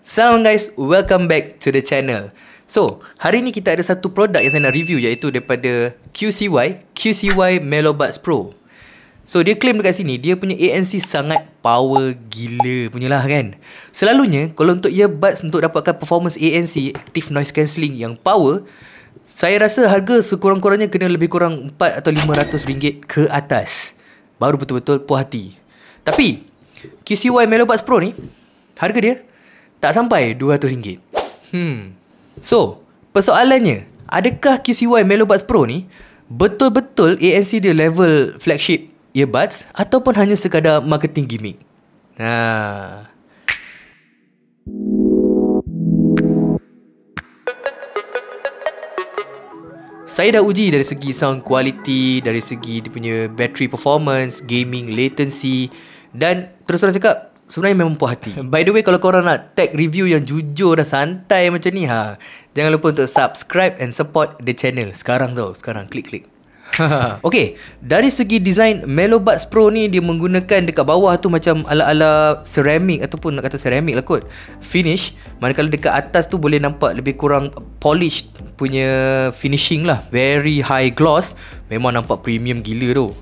Salam guys, welcome back to the channel. So, hari ni kita ada satu produk yang saya nak review, iaitu daripada QCY Melobuds Pro. So, dia claim dekat sini dia punya ANC sangat power gila punyalah kan. Selalunya kalau untuk earbuds untuk dapatkan performance ANC, active noise cancelling yang power, saya rasa harga sekurang-kurangnya kena lebih kurang 4 atau 500 ringgit ke atas baru betul-betul puas hati. Tapi QCY Melobuds Pro ni harga dia tak sampai RM200. So, persoalannya, adakah QCY Melobuds Pro ni betul-betul ANC dia level flagship earbuds ataupun hanya sekadar marketing gimmick? Saya dah uji dari segi sound quality, dari segi dia punya battery performance, gaming latency, dan terus terang cakap sebenarnya memang puas hati. By the way, kalau korang nak tag review yang jujur dan santai macam ni, jangan lupa untuk subscribe and support the channel. Sekarang klik. Okay, dari segi design, Melobuds Pro ni dia menggunakan dekat bawah tu macam ala-ala ceramic, ataupun nak kata ceramic lah kot, finish. Manakala dekat atas tu boleh nampak lebih kurang polished punya finishing lah. Very high gloss. Memang nampak premium gila tu.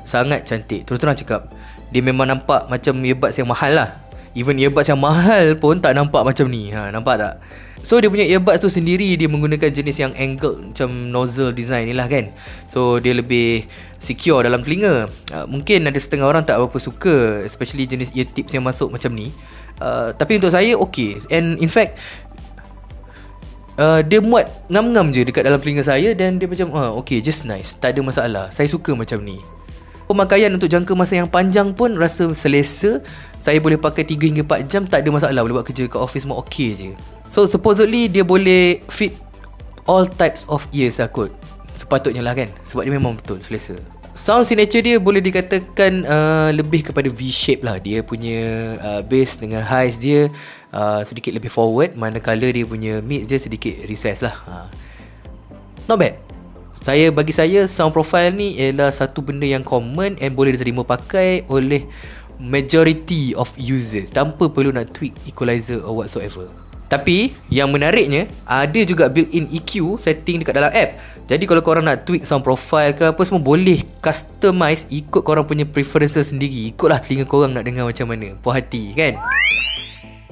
Sangat cantik. Terus-terang cakap, dia memang nampak macam earbuds yang mahal lah. Even earbuds yang mahal pun tak nampak macam ni. Nampak tak? So dia punya earbuds tu sendiri dia menggunakan jenis yang angled macam nozzle design ni lah kan. So dia lebih secure dalam telinga. Mungkin ada setengah orang tak berapa suka, especially jenis ear tips yang masuk macam ni. Tapi untuk saya okay. And in fact, dia muat ngam-ngam je dekat dalam telinga saya. Dan dia macam okay, just nice, tak ada masalah. Saya suka macam ni. Pemakaian untuk jangka masa yang panjang pun rasa selesa. Saya boleh pakai 3 hingga 4 jam, tak ada masalah. Boleh buat kerja kat office semua okey je. So supposedly dia boleh fit all types of ears lah kot. Sepatutnya lah kan, sebab dia memang betul selesa. Sound signature dia boleh dikatakan lebih kepada V-shape lah. Dia punya bass dengan highs dia sedikit lebih forward, manakala dia punya mids dia sedikit recess lah. Not bad. Bagi saya sound profile ni ialah satu benda yang common and boleh diterima pakai oleh majority of users tanpa perlu nak tweak equalizer or whatsoever. Tapi yang menariknya, ada juga built-in EQ setting dekat dalam app. Jadi kalau korang nak tweak sound profile ke apa semua, boleh customize ikut korang punya preferences sendiri. Ikutlah telinga korang nak dengar macam mana. Puas hati kan?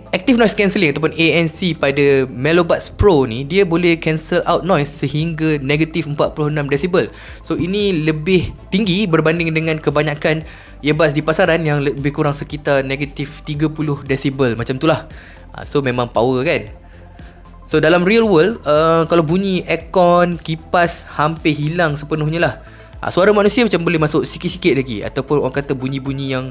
Active noise cancelling ataupun ANC pada Melobuds Pro ni, dia boleh cancel out noise sehingga negatif 46 decibel. So ini lebih tinggi berbanding dengan kebanyakan earbuds di pasaran yang lebih kurang sekitar negatif 30 decibel macam tu lah. So memang power kan. So dalam real world, kalau bunyi aircon, kipas hampir hilang sepenuhnya lah. Suara manusia macam boleh masuk sikit-sikit lagi, ataupun orang kata bunyi-bunyi yang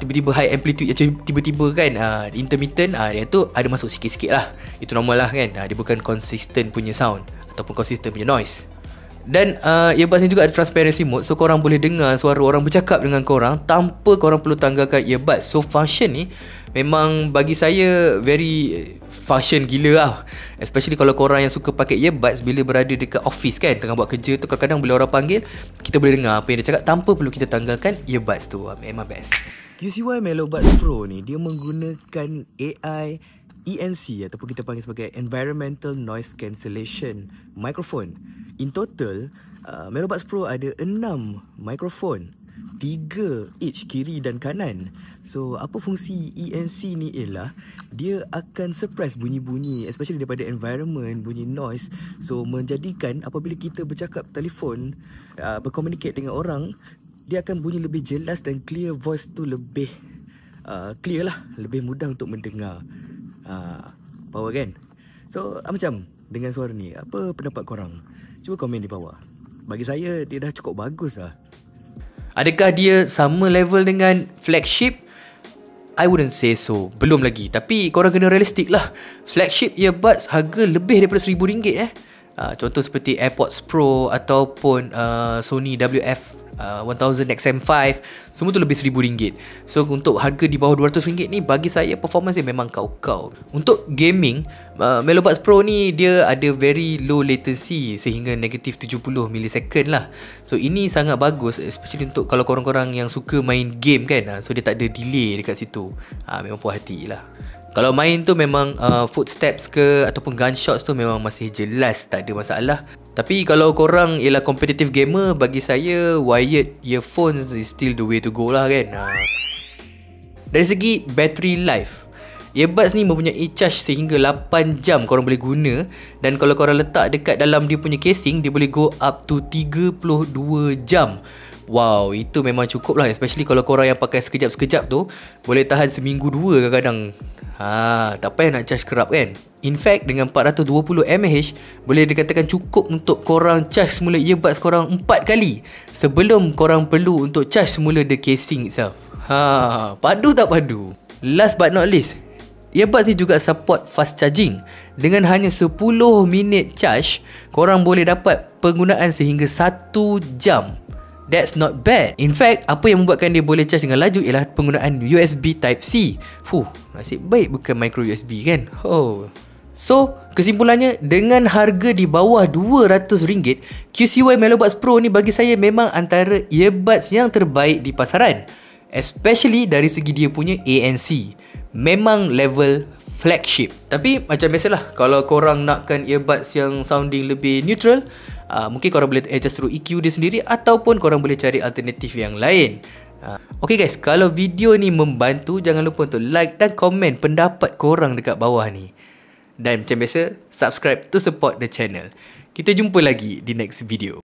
tiba-tiba high amplitude, macam tiba-tiba kan intermittent, dia tu ada masuk sikit-sikit lah. Itu normal lah kan. Dia bukan consistent punya sound ataupun consistent punya noise. Dan earbuds ni juga ada transparency mode. So korang boleh dengar suara orang bercakap dengan korang tanpa korang perlu tanggalkan earbuds. So function ni memang bagi saya very function gila lah. Especially kalau korang yang suka pakai earbuds bila berada dekat office kan, tengah buat kerja tu, kadang-kadang bila orang panggil, kita boleh dengar apa yang dia cakap tanpa perlu kita tanggalkan earbuds tu. Memang best. QCY Melobuds Pro ni dia menggunakan AI ENC ataupun kita panggil sebagai Environmental Noise Cancellation Microphone. In total, Melobuds Pro ada 6 mikrofon, 3 each kiri dan kanan. So apa fungsi ENC ni ialah dia akan suppress bunyi-bunyi, especially daripada environment, bunyi noise. So menjadikan apabila kita bercakap telefon, berkomunikate dengan orang, dia akan bunyi lebih jelas dan clear. Voice tu lebih clear lah, lebih mudah untuk mendengar. Power kan? So macam dengan suara ni, apa pendapat korang? Cuba komen di bawah. Bagi saya dia dah cukup bagus lah. Adakah dia sama level dengan flagship? I wouldn't say so. Belum lagi. Tapi korang kena realistik lah. Flagship earbuds harga lebih daripada RM1,000 contoh seperti AirPods Pro ataupun Sony WF-1000 XM5, semua tu lebih RM1,000. So untuk harga di bawah RM200 ni, bagi saya performance dia memang kau-kau. Untuk gaming, Melobuds Pro ni dia ada very low latency sehingga negatif 70 millisecond lah. So ini sangat bagus, especially untuk kalau korang-korang yang suka main game kan. So dia tak ada delay dekat situ. Memang puas hati lah. Kalau main tu memang footsteps ke ataupun gunshots tu memang masih jelas, tak ada masalah. Tapi kalau korang ialah competitive gamer, bagi saya wired earphones is still the way to go lah kan. Dari segi battery life, earbuds ni mempunyai charge sehingga 8 jam korang boleh guna. Dan kalau korang letak dekat dalam dia punya casing, dia boleh go up to 32 jam. Wow, itu memang cukup lah. Especially kalau korang yang pakai sekejap-sekejap tu, boleh tahan seminggu dua kadang-kadang. Tak payah nak charge kerap kan. In fact, dengan 420 mAh, boleh dikatakan cukup untuk korang charge semula earbuds korang 4 kali sebelum korang perlu untuk charge semula the casing itself. Padu tak padu? Last but not least, earbuds ni juga support fast charging. Dengan hanya 10 minit charge, korang boleh dapat penggunaan sehingga 1 jam. That's not bad. In fact, apa yang membuatkan dia boleh charge dengan laju ialah penggunaan USB Type-C. Nasib baik bukan micro USB kan. So, kesimpulannya, dengan harga di bawah RM200, QCY Melobuds Pro ni bagi saya memang antara earbuds yang terbaik di pasaran. Especially dari segi dia punya ANC. Memang level flagship. Tapi macam biasalah, kalau korang nakkan earbuds yang sounding lebih neutral, mungkin korang boleh adjust through EQ dia sendiri, ataupun korang boleh cari alternatif yang lain. Okay guys, kalau video ni membantu, jangan lupa untuk like dan komen pendapat korang dekat bawah ni. Dan macam biasa, subscribe to support the channel. Kita jumpa lagi di next video.